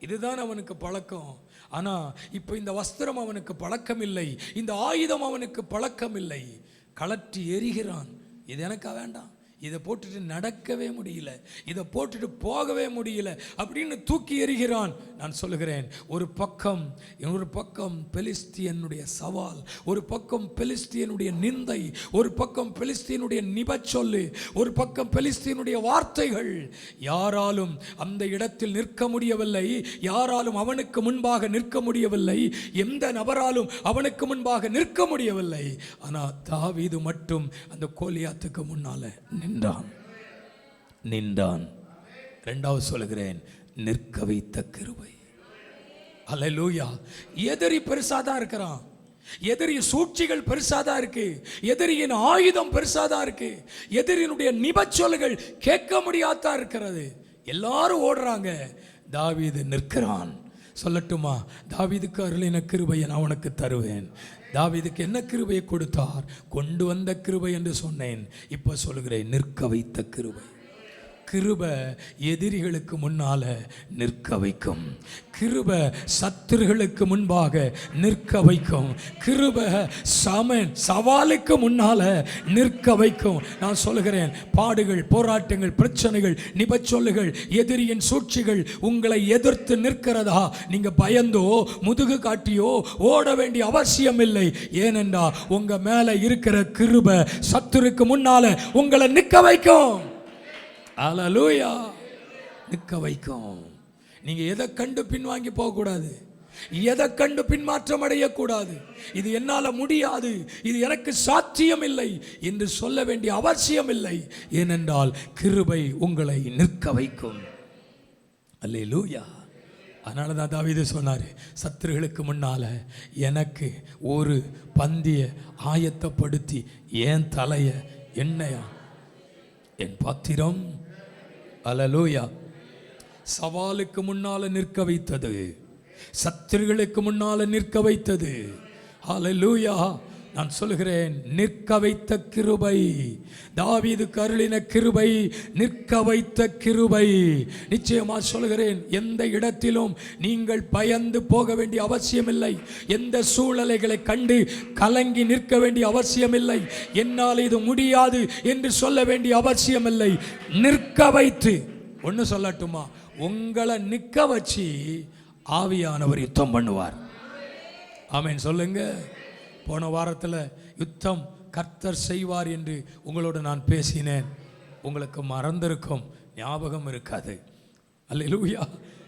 இதுதான் அவனுக்கு பழக்கம். ஆனா இப்போ இந்த வஸ்திரம் அவனுக்கு பழக்கம் இல்லை, இந்த ஆயுதம் அவனுக்கு பழக்கம் இல்லை. கலற்றி எறிகிறான். இது எனக்கு வேண்டாம், இதை போட்டுட்டு நடக்கவே முடியல, இதை போட்டுட்டு போகவே முடியல அப்படின்னு தூக்கி எறிகிறான். நான் சொல்லுகிறேன், ஒரு பக்கம் பெலிஸ்தியனுடைய சவால், ஒரு பக்கம் பெலிஸ்தியனுடைய நிந்தை, ஒரு பக்கம் பெலிஸ்தியனுடைய நிபச்சொல்லு, ஒரு பக்கம் பெலிஸ்தியனுடைய வார்த்தைகள். யாராலும் அந்த இடத்தில் நிற்க முடியவில்லை, யாராலும் அவனுக்கு முன்பாக நிற்க முடியவில்லை, எந்த நபராலும் அவனுக்கு முன்பாக நிற்க முடியவில்லை. ஆனால் தாவீது மட்டும் அந்த கோலியாத்துக்கு முன்னால நின்றான். இரண்டாவது சொல்லுகிறேன், நிற்க வைத்த கிருபை. அல்லேலூயா. எதிரி பெருசாதான் இருக்கிறான், எதிரி சூழ்ச்சிகள் பெருசாதான் இருக்கு, எதிரியின் ஆயுதம் பெருசாதான் இருக்கு, எதிரியினுடைய நிபச்சொல்கள் கேட்க முடியாதா இருக்கிறது. எல்லாரும் ஓடுறாங்க, தாவீது நிற்கிறான். சொல்லட்டுமா, தாவீதுக்கு அருளின கிருபையை நான் உனக்கு தருவேன். தாவீதுக்கு என்ன கிருபையை கொடுத்தார்? கொண்டு வந்த கிருபை என்று சொன்னேன். இப்போ சொல்லுகிறேன், நிற்க வைத்த கிருபை. கிருபை எதிரிகளுக்கு முன்னால நிற்க வைக்கும், கிருபை சத்துருகளுக்கு முன்பாக நிற்க வைக்கும், கிருபை சவாலுக்கு முன்னால நிற்க வைக்கும். நான் சொல்லுகிறேன், பாடுகள், போராட்டங்கள், பிரச்சனைகள், நிபச்சொல்லுகள், எதிரியின் சூழ்ச்சிகள் உங்களை எதிர்த்து நிற்கிறதா? நீங்க பயந்தோ முதுகு காட்டியோ ஓட வேண்டிய அவசியம் இல்லை. ஏனென்றா உங்க மேல இருக்கிற கிருபை சத்துருக்கு முன்னால உங்களை நிற்க வைக்கும். அல்லேலூயா. நிற்க வைக்கும். நீங்க எதை கண்டு பின்வாங்கி போக கூடாது, எதை கண்டு பின்மாற்றம் அடையக்கூடாது. இது என்னால முடியாது, இது எனக்கு சாத்தியம் இல்லை என்று சொல்ல வேண்டிய அவசியம் இல்லை. ஏனென்றால் கிருபை உங்களை நிற்க வைக்கும். அல்லேலூயா. அதனால தான் தாவீது சொன்னார், சத்துருகளுக்கு முன்னால எனக்கு ஒரு பந்திய ஆயத்தப்படுத்தி என் தலைய எண்ணெயா என் பாத்திரம். அல்லேலூயா. சவாலுக்கு முன்னால நிற்க வைத்தது, சத்துருகளுக்கு முன்னால நிற்க வைத்தது. அல்லேலூயா. நான் சொல்லுகிறேன், நிற்க வைத்த கிருபை. தாவீதுக்கு அருளின கிருபை, நிற்க வைத்த கிருபை. நிச்சயமா சொல்லுகிறேன், எந்த இடத்திலும் நீங்கள் பயந்து போக வேண்டிய அவசியம் இல்லை, எந்த சூழ்நிலைகளை கண்டு கலங்கி நிற்க வேண்டிய அவசியம் இல்லை, என்னால் இது முடியாது என்று சொல்ல வேண்டிய அவசியம் இல்லை. நிற்க வைத்து, ஒன்று சொல்லட்டுமா, உங்களை நிற்க வச்சு ஆவியானவர் யுத்தம் பண்ணுவார். ஆமென் சொல்லுங்க. போன வாரத்தில் யுத்தம் கர்த்தர் செய்வார் என்று உங்களோடு நான் பேசினேன். உங்களுக்கு மறந்திருக்கும், ஞாபகம் இருக்காது. அல்லேலூயா.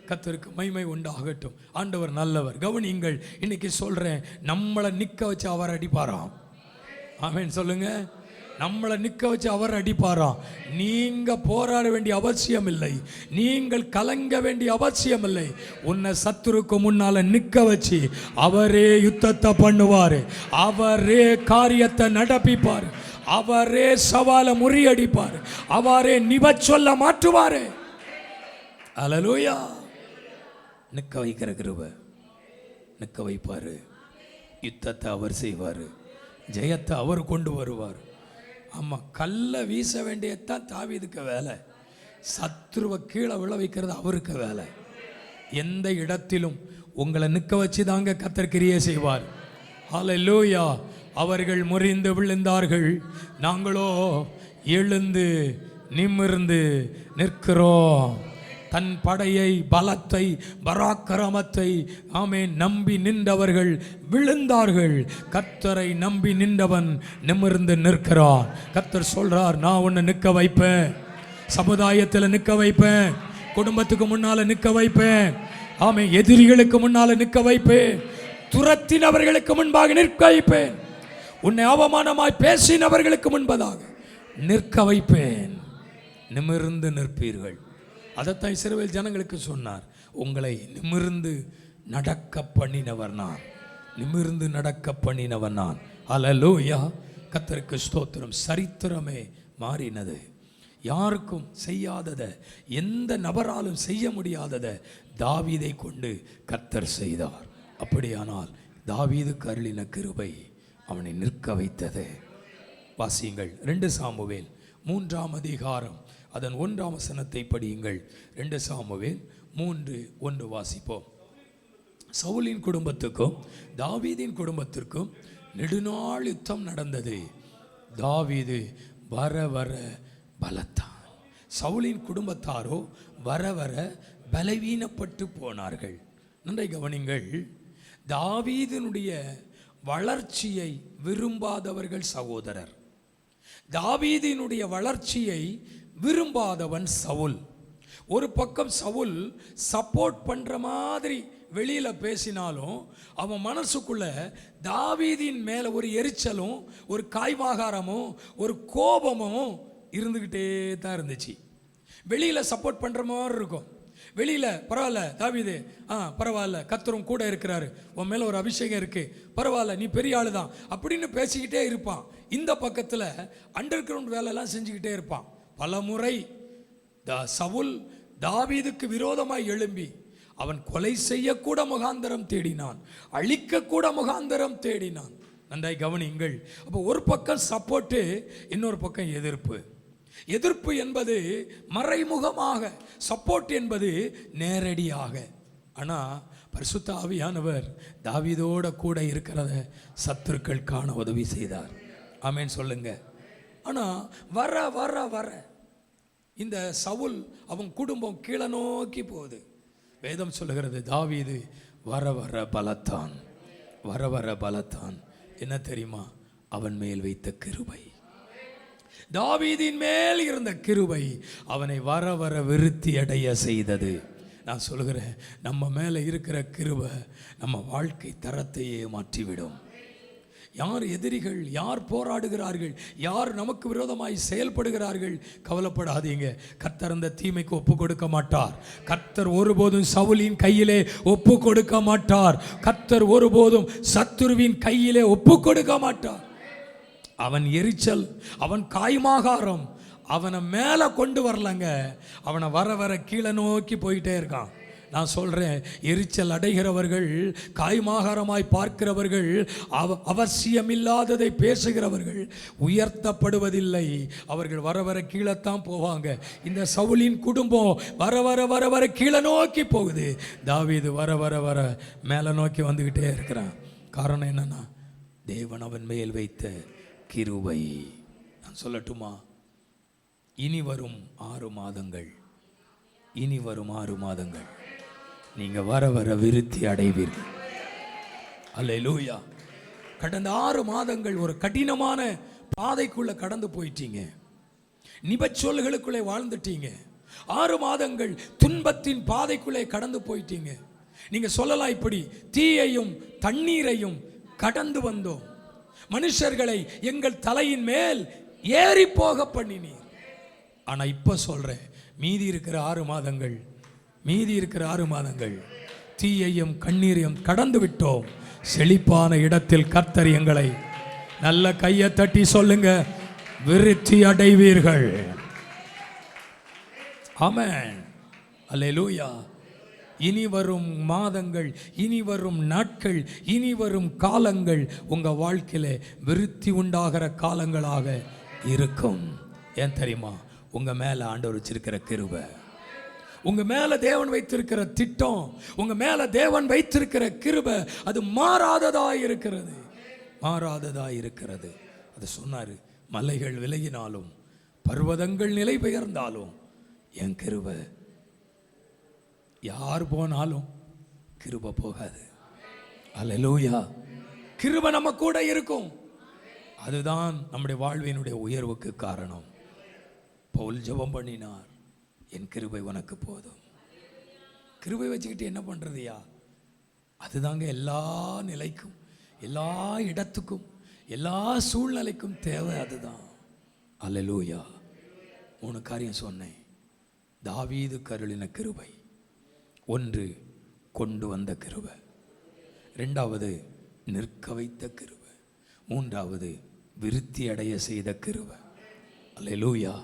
கர்த்தருக்கு மகிமை உண்டாகட்டும். ஆண்டவர் நல்லவர். கவனியுங்கள், இன்னைக்கு சொல்றேன், நம்மளை நிற்க வச்சு அவர் அடிப்பாராம். ஆமென் சொல்லுங்க. நம்மளை நிற்க வச்சு அவர் அடிப்பாராம். நீங்க போராட வேண்டிய அவசியம் இல்லை, நீங்கள் கலங்க வேண்டிய அவசியம் இல்லை. உன்னை சத்துருக்கு முன்னால நிற்க வச்சு அவரே யுத்தத்தை பண்ணுவாரு, அவரே காரியத்தை நடப்பிப்பார், அவரே சவாலை முறியடிப்பார், அவரே நிபச்சொல்ல மாற்றுவாரு. அல்லேலூயா. நிற்க வைக்கிற கிருபை, நிற்க வைப்பாரு. யுத்தத்தை அவர் செய்வார், ஜெயத்தை அவர் கொண்டு வருவார். ஆமாம், கல்லை வீச வேண்டியதான் தாவீதுக்கு வேலை, சத்ருவை கீழே விழ வைக்கிறது அவருக்கு வேலை. எந்த இடத்திலும் உங்களை நிற்க வச்சு தாங்க கர்த்தர் கிரியை செய்வார். ஹல்லேலூயா. அவர்கள் முறிந்து விழுந்தார்கள், நாங்களோ எழுந்து நிமிர்ந்து நிற்கிறோம். தன் படையை, பலத்தை, பராக்கிரமத்தை ஆமென் நம்பி நின்றவர்கள் விழுந்தார்கள். கர்த்தரை நம்பி நின்றவன் நிமிர்ந்து நிற்கிறான். கர்த்தர் சொல்றார், நான் உன்னை நிற்க வைப்பேன், சமுதாயத்தில் நிற்க வைப்பேன், குடும்பத்துக்கு முன்னால நிற்க வைப்பேன், ஆமென் எதிரிகளுக்கு முன்னால நிற்க வைப்பேன், துரத்தினவர்களுக்கு முன்பாக நிற்க வைப்பேன், உன்னை அவமானமாய் பேசினவர்களுக்கு முன்பதாக நிற்க வைப்பேன், நிமிர்ந்து நிற்பீர்கள். அதைத்தான் இஸ்ரவேல் ஜனங்களுக்கு சொன்னார், உங்களை நிமிர்ந்து நடக்க பண்ணினவர் நான், நிமிர்ந்து நடக்க பண்ணினவர் நான். அல்லேலூயா, கர்த்தருக்கு ஸ்தோத்திரம். சரித்திரமே மாறினது. யாருக்கும் செய்யாததை, எந்த நபராலும் செய்ய முடியாததை தாவீதை கொண்டு கர்த்தர் செய்தார். அப்படியானால் தாவீதுக்கு அருளின கிருபை அவனை நிற்க வைத்தது. வாசியுங்கள் 2 சாமுவேல் 3ஆம் அதிகாரம் அதன் 1ஆம் வசனத்தை படியுங்கள். 2 சாமுவேல் 3:1 வாசிப்போம். சவுலின் குடும்பத்துக்கும் தாவீதின் குடும்பத்திற்கும் நெடுநாள் யுத்தம் நடந்தது. தாவீது வர வர பலத்தான். சவுலின் குடும்பத்தாரோ வர வர பலவீனப்பட்டு போனார்கள். நன்றை கவனிங்கள். தாவீதினுடைய வளர்ச்சியை விரும்பாதவர்கள் சகோதரர். தாவீதினுடைய வளர்ச்சியை விரும்பாதவன் சவுல். ஒரு பக்கம் சவுல் சப்போர்ட் பண்ற மாதிரி வெளியில பேசினாலும் அவன் மனசுக்குள்ள தாவீதின் மேல ஒரு எரிச்சலும், ஒரு காய்மாகாரமும், ஒரு கோபமும் இருந்துகிட்டே தான் இருந்துச்சு. வெளியில சப்போர்ட் பண்ற மாதிரி இருக்கும், வெளியில பரவாயில்ல தாவீது, பரவாயில்ல கர்த்தரும் கூட இருக்கிறாரு, உன் மேல ஒரு அபிஷேகம் இருக்கு, பரவாயில்ல நீ பெரிய ஆளு தான் அப்படின்னு பேசிக்கிட்டே இருப்பான். இந்த பக்கத்துல அண்டர் கிரவுண்ட் வேலையெல்லாம் செஞ்சுக்கிட்டே இருப்பான். பல முறை சவுல் தாவீதுக்கு விரோதமாய் எழும்பி அவன் கொலை செய்யக்கூட முகாந்தரம் தேடினான், அழிக்க கூட முகாந்தரம் தேடினான். நன்றாய் கவனியுங்கள். அப்போ ஒரு பக்கம் சப்போர்ட்டு, இன்னொரு பக்கம் எதிர்ப்பு. எதிர்ப்பு என்பது மறைமுகமாக, சப்போர்ட் என்பது நேரடியாக. ஆனால் பரிசுத்த ஆவியானவர் தாவீதோட கூட இருக்கிறத சத்துருக்கள் காண உதவி செய்தார். ஆமேன் சொல்லுங்க. ஆனால் வர வர வர இந்த சவுல் அவன் குடும்பம் கீழே நோக்கி போகுது. வேதம் சொல்லுகிறது, தாவீது வர வர பலத்தான், வர வர பலத்தான். என்ன தெரியுமா? அவன் மேல் வைத்த கிருபை, தாவீதின் மேல் இருந்த கிருபை அவனை வர வர விருத்தி அடைய செய்தது. நான் சொல்கிறேன், நம்ம மேலே இருக்கிற கிருபை நம்ம வாழ்க்கை தரத்தையே மாற்றிவிடும். யார் எதிரிகள், யார் போராடுகிறார்கள், யார் நமக்கு விரோதமாய் செயல்படுகிறார்கள், கவலைப்படாதீங்க. கர்த்தர் அந்த தீமைக்கு ஒப்பு கொடுக்க மாட்டார். கர்த்தர் ஒருபோதும் சவுலின் கையிலே ஒப்பு கொடுக்க மாட்டார். கர்த்தர் ஒருபோதும் சத்துருவின் கையிலே ஒப்பு கொடுக்க மாட்டார். அவன் எரிச்சல், அவன் காய்மாகாரம் அவனை மேலே கொண்டு வரலங்க, அவனை வர வர கீழே நோக்கி போயிட்டே இருக்கான். நான் சொல்கிறேன், எரிச்சல் அடைகிறவர்கள், காய்மாகாரமாய் பார்க்கிறவர்கள், அவசியமில்லாததை பேசுகிறவர்கள் உயர்த்தப்படுவதில்லை. அவர்கள் வர வர கீழத்தான் போவாங்க. இந்த சவுலின் குடும்பம் வர வர வர வர கீழே நோக்கி போகுது. தாவீது வர வர வர மேலே நோக்கி வந்துக்கிட்டே இருக்கிறான். காரணம் என்னன்னா, தேவன் அவன் மேல் வைத்த கிருபை. நான் சொல்லட்டுமா? இனி வரும் 6 மாதங்கள், இனி வரும் 6 மாதங்கள் நீங்க வர வர விருத்தி அடைவீர்கள். அல்லேலூயா. கடந்த 6 மாதங்கள் ஒரு கடினமான பாதைக்குள்ள கடந்து போயிட்டீங்க, நிபச்சொல்களுக்குள்ளே வாழ்ந்துட்டீங்க. 6 மாதங்கள் துன்பத்தின் பாதைக்குள்ளே கடந்து போயிட்டீங்க. நீங்க சொல்லலாம், இப்படி தீயையும் தண்ணீரையும் கடந்து வந்தோம், மனுஷர்களை எங்கள் தலையின் மேல் ஏறி போக பண்ணினீர். ஆனா இப்ப சொல்றேன், மீதி இருக்கிற 6 மாதங்கள், மீதி இருக்கிற 6 மாதங்கள் தீயையும் கண்ணீரையும் கடந்து விட்டோம். செழிப்பான இடத்தில் கர்த்தர் எங்களை, நல்ல கையை தட்டி சொல்லுங்க, விருத்தி அடைவீர்கள். ஆமென். அல்லேலூயா. இனி வரும் மாதங்கள், இனி வரும் நாட்கள், இனி வரும் காலங்கள் உங்க வாழ்க்கையில விருத்தி உண்டாகிற காலங்களாக இருக்கும். ஏன் தெரியுமா? உங்க மேல ஆண்டவர் வச்சிருக்கிற கிருபை, உங்க மேல தேவன் வைத்திருக்கிற திட்டம், உங்க மேல தேவன் வைத்திருக்கிற கிருபை அது மாறாததா இருக்கிறது. மாறாததா இருக்கிறது. அது சொன்னாரு, மலைகள் விலகினாலும் பர்வதங்கள் நிலை பெயர்ந்தாலும் என் கிருபை, யார் போனாலும் கிருபை போகாது. அல்லேலூயா. கிருபை நம்ம கூட இருக்கும். அதுதான் நம்முடைய வாழ்வினுடைய உயர்வுக்கு காரணம். பவுல் ஜெபம் பண்ணினார், என் கிருபை உனக்கு போதும். கிருபை வச்சுக்கிட்டு என்ன பண்றதுயா? அதுதாங்க எல்லா நிலைக்கும், எல்லா இடத்துக்கும், எல்லா சூழ்நிலைக்கும் தேவை. அதுதான். அல்லேலூயா. 3 காரியம் சொன்னேன். தாவீது கருளின கிருபை. 1, கொண்டு வந்த கிருபை. 2வது, நிற்க வைத்த கிருபை. 3வது, விருத்தி அடைய செய்த கிருபை. அல்லேலூயா.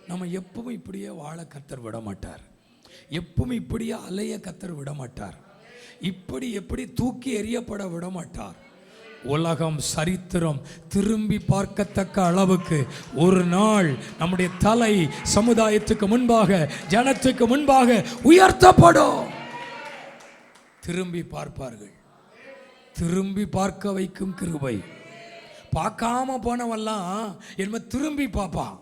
நம்ம எப்பவும் இப்படியே வாழ கர்த்தர் விட மாட்டார். எப்பவும் இப்படியே அலைய கர்த்தர் விட மாட்டார். இப்படி எப்படி தூக்கி எறியப்பட விட மாட்டார். உலகம் சரித்திரம் திரும்பி பார்க்கத்தக்க அளவுக்கு ஒரு நாள் நம்முடைய தலை சமுதாயத்துக்கு முன்பாக, ஜனத்துக்கு முன்பாக உயர்த்தப்படும். திரும்பி பார்ப்பார்கள். திரும்பி பார்க்க வைக்கும் கிருபை. பார்க்காம போனவெல்லாம் என்ன திரும்பி பார்ப்பான்.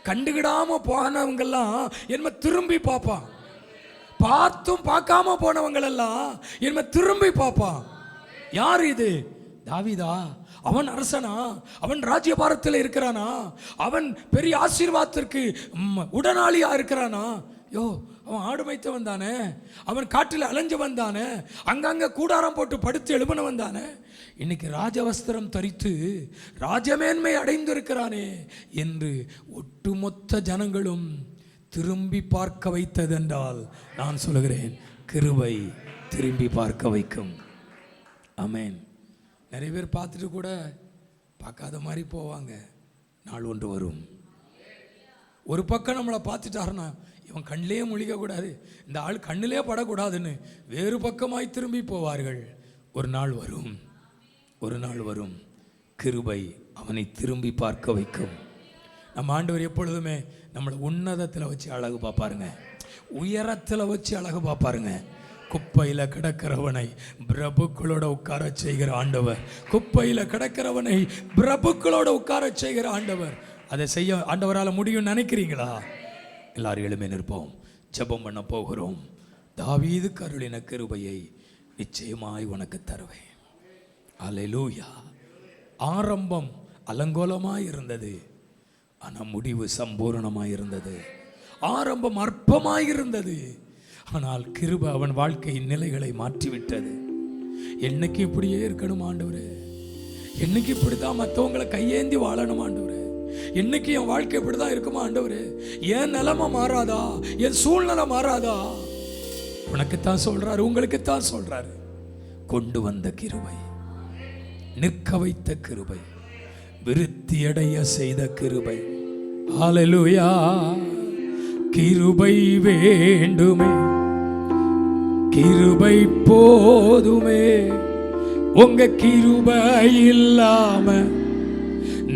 கண்டுகிடாம போனவங்கெல்லாம் என்ன திரும்பி பார்ப்பான். பார்த்தும் பார்க்காம போனவங்களெல்லாம் என்ன திரும்பி பார்ப்பான். யார் இது? தாவீதா? அவன் அரசனா? அவன் ராஜ்யபாரத்தில் இருக்கிறானா? அவன் பெரிய ஆசீர்வாதத்திற்கு உடனாளியா இருக்கிறானா? யோ, அவன் ஆடு மேய்த்தவன் தானே, அவன் காட்டில் அலைஞ்சவன் தானே, அங்கங்க கூடாரம் போட்டு படுத்து எழுப்பினவன் தானே, இன்னைக்கு ராஜவஸ்திரம் தரித்து ராஜமேன்மை அடைந்திருக்கிறானே என்று ஒட்டுமொத்த ஜனங்களும் திரும்பி பார்க்க வைத்ததென்றால் நான் சொல்லுகிறேன், கிருபை திரும்பி பார்க்க வைக்கும். ஆமென். நிறைய பேர் பார்த்துட்டு கூட பார்க்காத மாதிரி போவாங்க. நாள் ஒன்று வரும், ஒரு பக்கம் நம்மளை பார்த்துட்டாருன்னா இவன் கண்ணிலே முழிக்கக்கூடாது, இந்த ஆள் கண்ணிலே படக்கூடாதுன்னு வேறு பக்கமாய் திரும்பி போவார்கள். ஒரு நாள் வரும், ஒரு நாள் வரும், கிருபை அவனை திரும்பி பார்க்க வைக்கும். நம்ம ஆண்டவர் எப்பொழுதுமே நம்மளை உன்னதத்தில் வச்சு அழகு பார்ப்பாருங்க, உயரத்தில் வச்சு அழகு பார்ப்பாருங்க. குப்பையில் கிடக்கிறவனை பிரபுக்களோட உட்கார செய்கிற ஆண்டவர், குப்பையில் கிடக்கிறவனை பிரபுக்களோட உட்கார செய்கிற ஆண்டவர். அதை செய்ய ஆண்டவரால் முடியும் நினைக்கிறீங்களா? எல்லாரும் எழுமே நிற்போம், ஜெபம் பண்ண போகிறோம். தாவீது கருளின கிருபையை நிச்சயமாய் உனக்கு தருவேன். அல்லேலூயா. ஆரம்பம் அலங்கோலமாய் இருந்தது, ஆனால் முடிவு சம்பூர்ணமாய் இருந்தது. ஆரம்பம் அற்பமாய் இருந்தது, ஆனால் கிருபை அவன் வாழ்க்கையின் நிலைகளை மாற்றிவிட்டது. என்னைக்கு இப்படியே இருக்கணும் ஆண்டவரே, என்னைக்கு இப்படிதான் மற்றவங்களை கையேந்தி வாழணும் ஆண்டவரே, என்னைக்கு என் வாழ்க்கை இப்படிதான் இருக்குமா ஆண்டவரே, என் நிலைமை மாறாதா, என் சூழ்நிலை மாறாதா? உனக்குத்தான் சொல்றாரு, உங்களுக்குத்தான் சொல்றாரு. கொண்டு வந்த கிருபை, நிற்க வைத்த கிருபை, விருத்தியடைய செய்த கிருபை. ஹல்லேலூயா. கிருபை வேண்டுமே, கிருபை போதுமே, உங்க கிருபை இல்லாம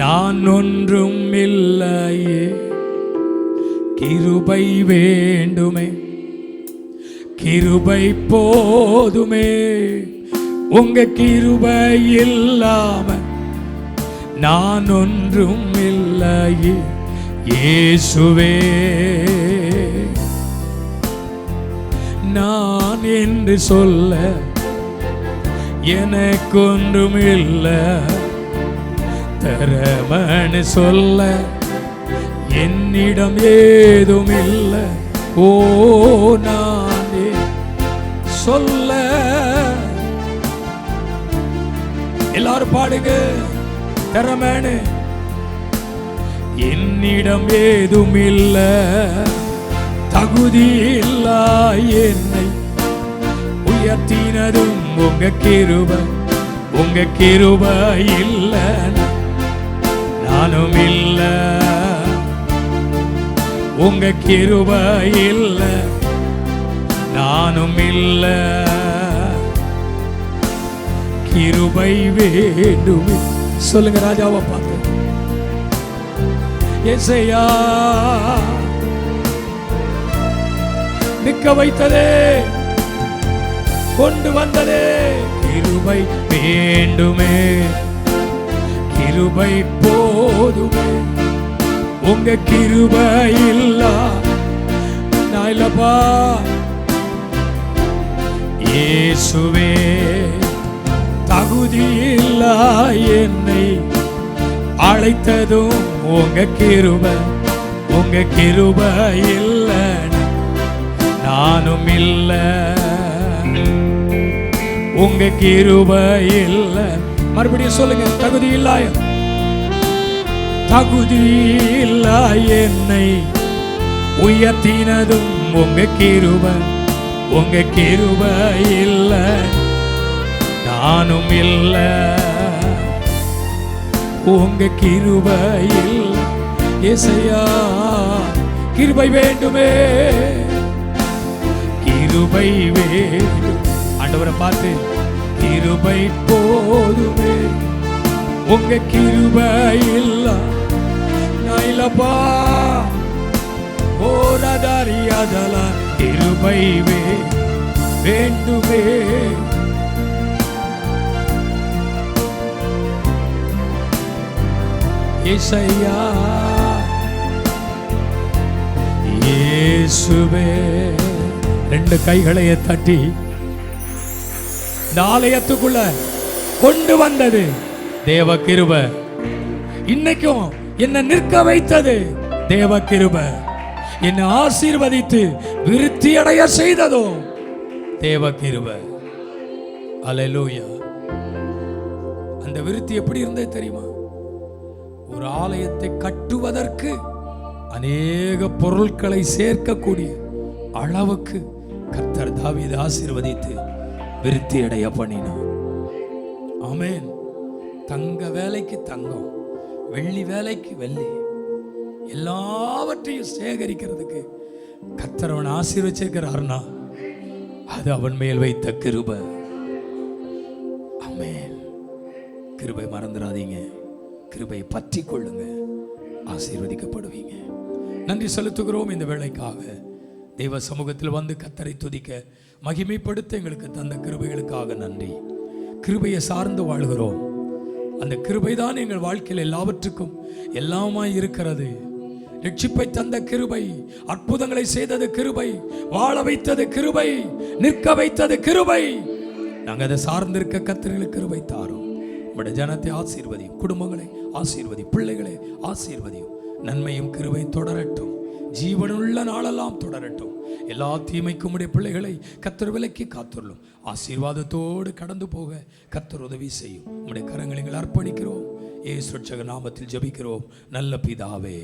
நான் ஒன்றும் இல்லையே. கிருபை வேண்டுமே, கிருபை போதுமே, உங்க கிருபை இல்லாம நான் ஒன்றும் இல்லையே. இயேசுவே, நான் என்று சொல்ல எனக்கொன்றும் இல்லை, தரமனு சொல்ல என்னிடம் ஏதும் இல்லை. ஓ, நானே சொல்ல. எல்லாரும் பாடுங்க, தரமனு. என்னிடம் ஏதும் இல்லை, தகுதி இல்லா என்னை உயர்த்தினதும் உங்க கிருபை. உங்க கிருபை இல்ல நானும் இல்ல, உங்க கிருபை இல்ல நானும் இல்ல. கிருபை வேண்டுமே. சொல்லுங்க ராஜாவை பார்த்து. ஏசையா, நிற்க வைத்ததே, கொண்டு வந்ததே, கிருபை வேண்டுமே. கிருபை போதுமே, உங்க கிருபை இல்லா நான் இல்லப்பா. இயேசுவே தகுதி இல்லா என்னை அழைத்ததும் உங்க கிருபை, உங்க கிருபை இல்ல நானும் இல்ல, உங்க கிருபை இல்ல. மறுபடியும் சொல்லுங்க, தகுதி இல்லா, தகுதி இல்லா என்னை உயர்த்தினதும் உங்க கிருபை, உங்க கிருபை இல்ல நானும் இல்ல, உங்க கிருபை இல்ல. இயேசையா கிருபை வேண்டுமே, கிருபை வேண்டும். ஆண்டவரை பார்த்து கிருபை போதுமே, உங்க கிருபை இல்ல நான் இல்லப்பா. ஓரதாரியாதல கிருபை வேண்டுமே. இயேசையா இயேசுவே. ரெண்டு கைகளைய தட்டி இந்த ஆலயத்துக்குள்ள கொண்டு வந்தது தேவ கிருபை. இன்னைக்கும் என்ன நிற்க வைத்தது தேவ கிருபை. என்னை ஆசீர்வதித்து விருத்தி அடைய செய்ததும் தேவ கிருபை. அல்லேலூயா. அந்த விருத்தி எப்படி இருந்தது தெரியுமா? ஒரு ஆலயத்தை கட்டுவதற்கு அநேக பொருட்களை சேர்க்கக்கூடிய அளவுக்கு கர்த்தர் தாவீதை ஆசீர்வதித்து விருத்தி அடைய பண்ணினார். ஆமென். தங்க வேலைக்கு தங்கம், வெள்ளி வேலைக்கு வெள்ளி, எல்லாவற்றையும் சேகரிக்கிறதுக்கு கர்த்தர் அவன் ஆசீர்வச்சிருக்கிறார்னா அது அவன் மேல் வைத்த கிருபை. ஆமென். கிருபை மறந்துடாதீங்க, கிருபை பற்றி கொள்ளுங்க, ஆசீர்வதிக்கப்படுவீங்க. நன்றி செலுத்துகிறோம் இந்த வேளைக்காக. தெய்வ சமூகத்தில் வந்து கர்த்தரை துதிக்க மகிமைப்படுத்த எங்களுக்கு தந்த கிருபைகளுக்காக நன்றி. கிருபையை சார்ந்து வாழ்கிறோம். அந்த கிருபை தான் எங்கள் வாழ்க்கையில் எல்லாவற்றுக்கும் எல்லாமாய் இருக்கிறது. ரட்சிப்பை தந்த கிருபை, அற்புதங்களை செய்தது கிருபை, வாழ வைத்தது கிருபை, நிற்க வைத்தது கிருபை. நாங்கள் அதை சார்ந்திருக்க கர்த்தருக்கு கிருபை தாரோம். உங்களுடைய ஜனத்தை ஆசீர்வதியும், குடும்பங்களை ஆசீர்வதியும், பிள்ளைகளை ஆசீர்வதியும். நன்மையும் கிருபையும் தொடரட்டும், ஜீவனுள்ள நாளெல்லாம் தொடரட்டும். எல்லா தீமைக்கும் உடைய பிள்ளைகளை கர்த்தர் விலக்கி காத்துள்ளோம். ஆசீர்வாதத்தோடு கடந்து போக கர்த்தர் உதவி செய்யும். உடைய கரங்களை அர்ப்பணிக்கிறோம். இயேசு ரட்சகர் நாமத்தில் ஜெபிக்கிறோம் நல்ல பிதாவே.